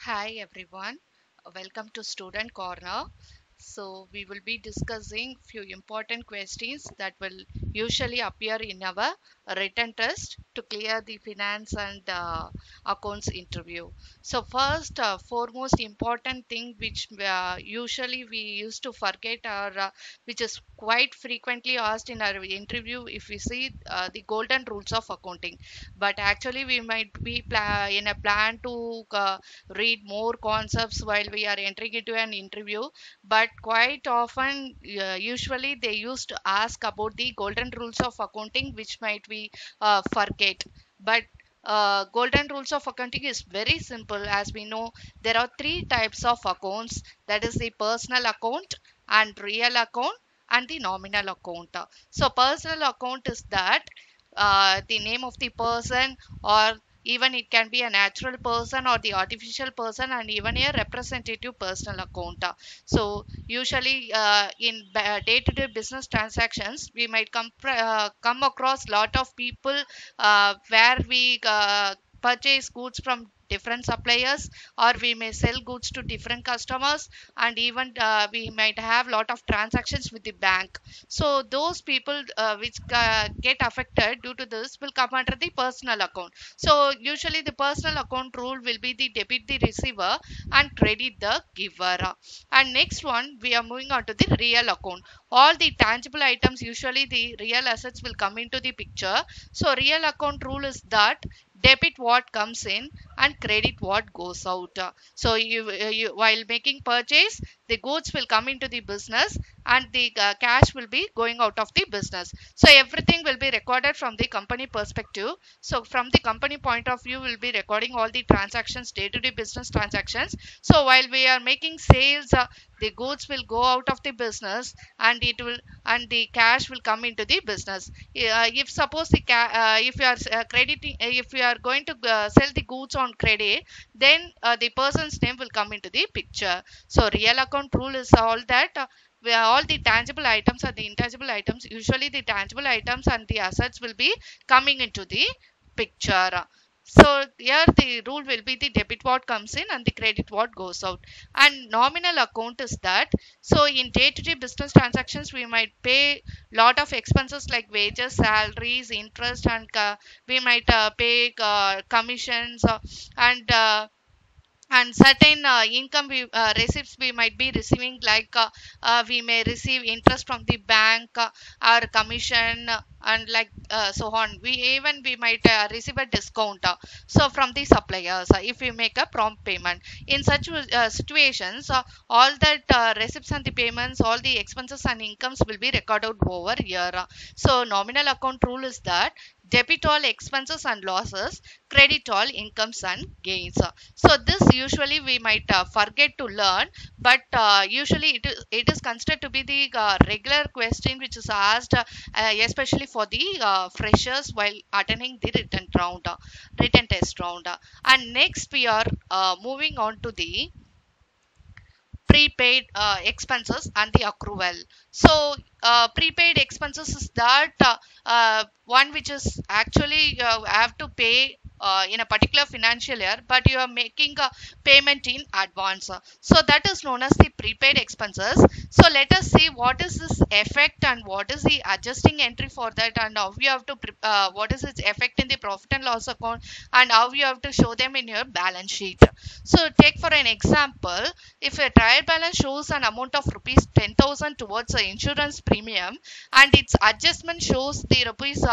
Hi everyone, welcome to Student Corner. So we will be discussing few important questions that will usually appear in our written test to clear the finance and accounts interview. So first, foremost important thing which usually we used to forget or which is quite frequently asked in our interview if we see the golden rules of accounting. But actually we might be in a plan to read more concepts while we are entering into an interview, but quite often usually they used to ask about the golden rules of accounting which might we forget. But golden rules of accounting is very simple. As we know, there are three types of accounts, that is the personal account and real account and the nominal account. So personal account is that the name of the person, or even it can be a natural person or the artificial person, and even a representative personal account. So usually in day-to-day business transactions we might come across lot of people where we purchase goods from different suppliers, or we may sell goods to different customers, and even we might have lot of transactions with the bank. So those people which get affected due to this will come under the personal account. So usually the personal account rule will be the debit the receiver and credit the giver. And next one we are moving on to the real account. All the tangible items, usually the real assets will come into the picture. So real account rule is that debit what comes in and credit what goes out. So you while making purchase, the goods will come into the business and the cash will be going out of the business. So everything will be recorded from the company perspective. So from the company point of view, we'll be recording all the transactions, day-to-day business transactions. So while we are making sales, the goods will go out of the business and it will, and the cash will come into the business. If suppose if you are crediting, if you are going to sell the goods on credit, then the person's name will come into the picture. So real account rule is all that where all the tangible items and the intangible items, usually the tangible items and the assets will be coming into the picture. So here the rule will be the debit what comes in and the credit what goes out. And nominal account is that, so in day-to-day business transactions we might pay lot of expenses like wages, salaries, interest, and we might pay commissions and certain income receipts we might be receiving, like we may receive interest from the bank, or commission, and like so on. We might receive a discount so from the suppliers if we make a prompt payment. In such situations, all that receipts and the payments, all the expenses and incomes will be recorded over here. So nominal account rule is that debit all expenses and losses, credit all incomes and gains. So this usually we might forget to learn, but usually it is considered to be the regular question which is asked, especially for the freshers while attending the written test round. And next we are moving on to the prepaid expenses and the accrual. So prepaid expenses is that one which is actually have to pay in a particular financial year, but you are making a payment in advance. So that is known as the prepaid expenses. So let us see what is this effect and what is the adjusting entry for that, and how you have to what is its effect in the profit and loss account, and how you have to show them in your balance sheet. So take for an example, if a trial balance shows an amount of rupees 10,000 towards the insurance premium, and its adjustment shows the rupees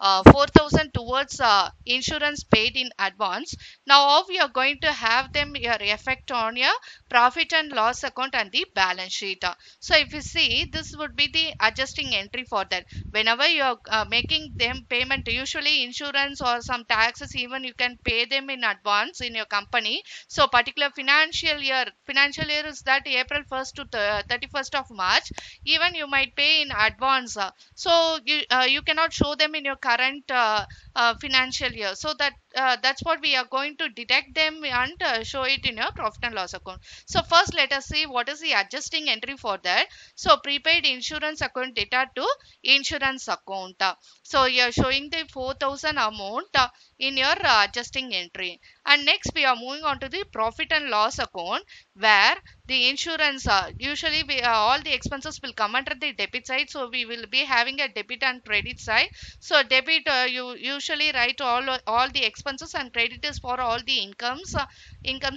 4,000 towards insurance paid in advance. Now how we are going to have them your effect on your profit and loss account and the balance sheet. So if you see, this would be the adjusting entry for that. Whenever you are making them payment, usually insurance or some taxes, even you can pay them in advance in your company. So particular financial year is that April 1st to 31st of March, even you might pay in advance. So you cannot show them in your current financial year. So that that's what we are going to detect them and show it in your profit and loss account. So first let us see what is the adjusting entry for that. So prepaid insurance account data to insurance account. So you are showing the 4,000 amount in your adjusting entry. And next we are moving on to the profit and loss account, where the insurance usually all the expenses will come under the debit side, so we will be having a debit and credit side. So debit, you usually write all the expenses, and credit is for all the incomes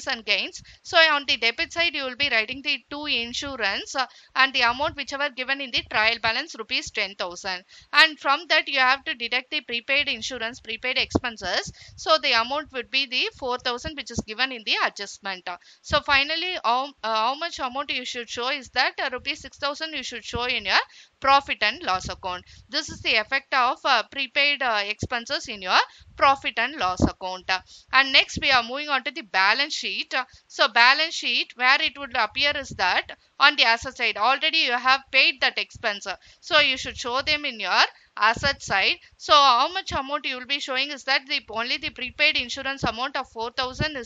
and gains. So on the debit side you will be writing the two insurance and the amount whichever given in the trial balance, rupees 10,000, and from that you have to deduct the prepaid insurance, prepaid expenses. So the amount would be the 4,000 which is given in the adjustment. So finally how much amount you should show is that rupees 6,000 you should show in your profit and loss account. This is the effect of prepaid expenses in your profit and loss account. And next we are moving on to the balance sheet. So balance sheet, where it would appear is that on the asset side already you have paid that expense, so you should show them in your asset side. So how much amount you will be showing is that only the prepaid insurance amount of 4,000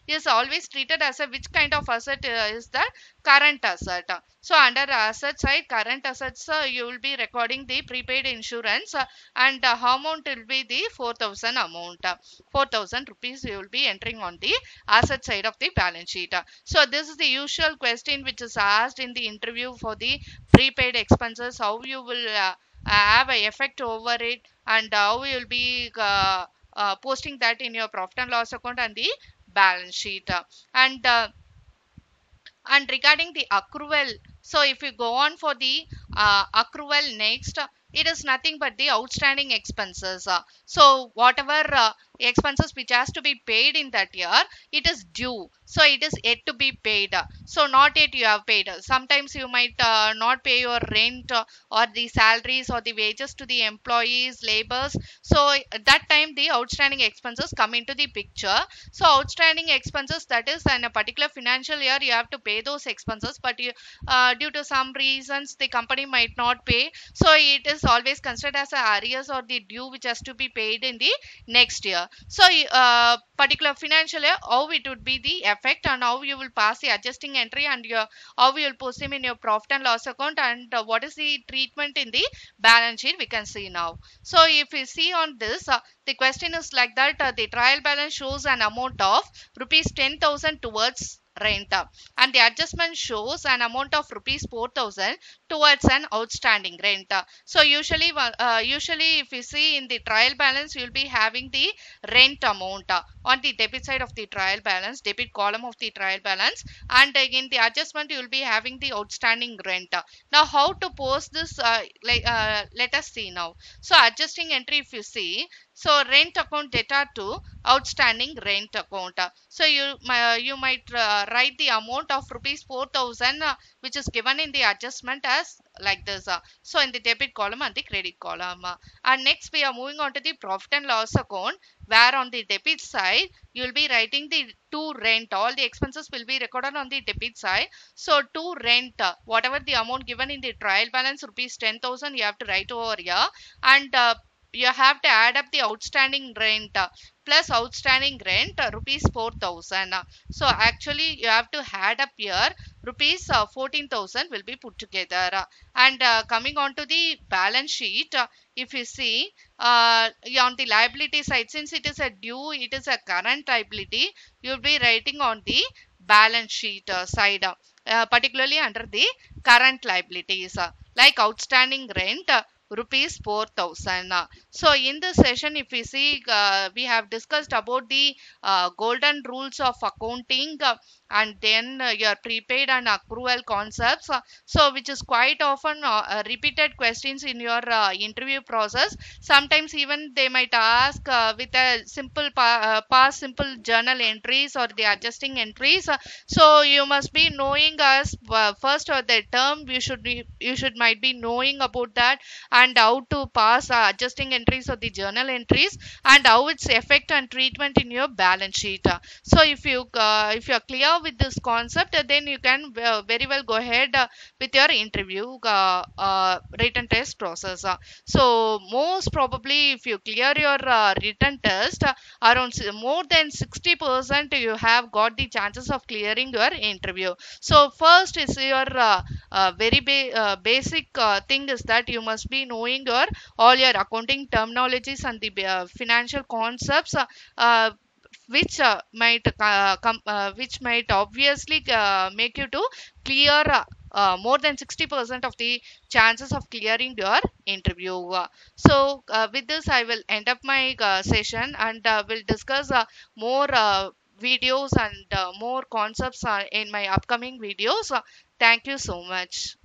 is always treated as a which kind of asset is that current asset. So under asset side, current assets, you will be recording the prepaid insurance, and how amount will be the 4,000 amount. 4,000 rupees you will be entering on the asset side of the balance sheet. So this is the usual question which is asked in the interview for the prepaid expenses, how you will have a effect over it, and how you will be posting that in your profit and loss account and the balance sheet. And regarding the accrual, so if you go on for the accrual next, it is nothing but the outstanding expenses. So whatever expenses which has to be paid in that year, it is due, so it is yet to be paid. So not yet you have paid. Sometimes you might not pay your rent or the salaries or the wages to the employees, laborers. So at that time the outstanding expenses come into the picture. So outstanding expenses, that is in a particular financial year you have to pay those expenses, but you, due to some reasons the company might not pay, so it is always considered as a arrears or the due which has to be paid in the next year. So particular financial year, how it would be the effect, and how you will pass the adjusting entry, and how you will post them in your profit and loss account, and what is the treatment in the balance sheet, we can see now. So if you see on this, the question is like that, the trial balance shows an amount of rupees 10,000 towards rent, and the adjustment shows an amount of rupees 4,000 towards an outstanding rent. So usually if you see in the trial balance, you will be having the rent amount on the debit side of the trial balance, debit column of the trial balance, and in the adjustment you will be having the outstanding rent. Now how to post this, let us see now. So adjusting entry, if you see, so rent account data to outstanding rent account. So you might write the amount of rupees 4,000 which is given in the adjustment as like this. So in the debit column and the credit column. And next we are moving on to the profit and loss account, where on the debit side you will be writing the to rent. All the expenses will be recorded on the debit side. So to rent, whatever the amount given in the trial balance, rupees 10,000, you have to write over here, and you have to add up the outstanding rent plus outstanding rent rupees 4,000. So actually you have to add up here, rupees 14,000 will be put together. And coming on to the balance sheet, if you see on the liability side, since it is a due, it is a current liability, you will be writing on the balance sheet side, particularly under the current liabilities, like outstanding rent rupees 4,000. So in this session, if we see, we have discussed about the golden rules of accounting, and then your prepaid and accrual concepts, so which is quite often repeated questions in your interview process. Sometimes even they might ask with a simple past simple journal entries or the adjusting entries. So you must be knowing as first, or the term you should might be knowing about that, and how to pass adjusting entries or the journal entries, and how its effect and treatment in your balance sheet. So if you are clear with this concept, then you can very well go ahead with your interview written test process. So most probably if you clear your written test, around more than 60% you have got the chances of clearing your interview. So first is your basic thing is that you must be knowing your all your accounting terminologies and the financial concepts, which which might obviously make you to clear more than 60% of the chances of clearing your interview. So with this I will end up my session, and will discuss more videos and more concepts in my upcoming videos. Thank you so much.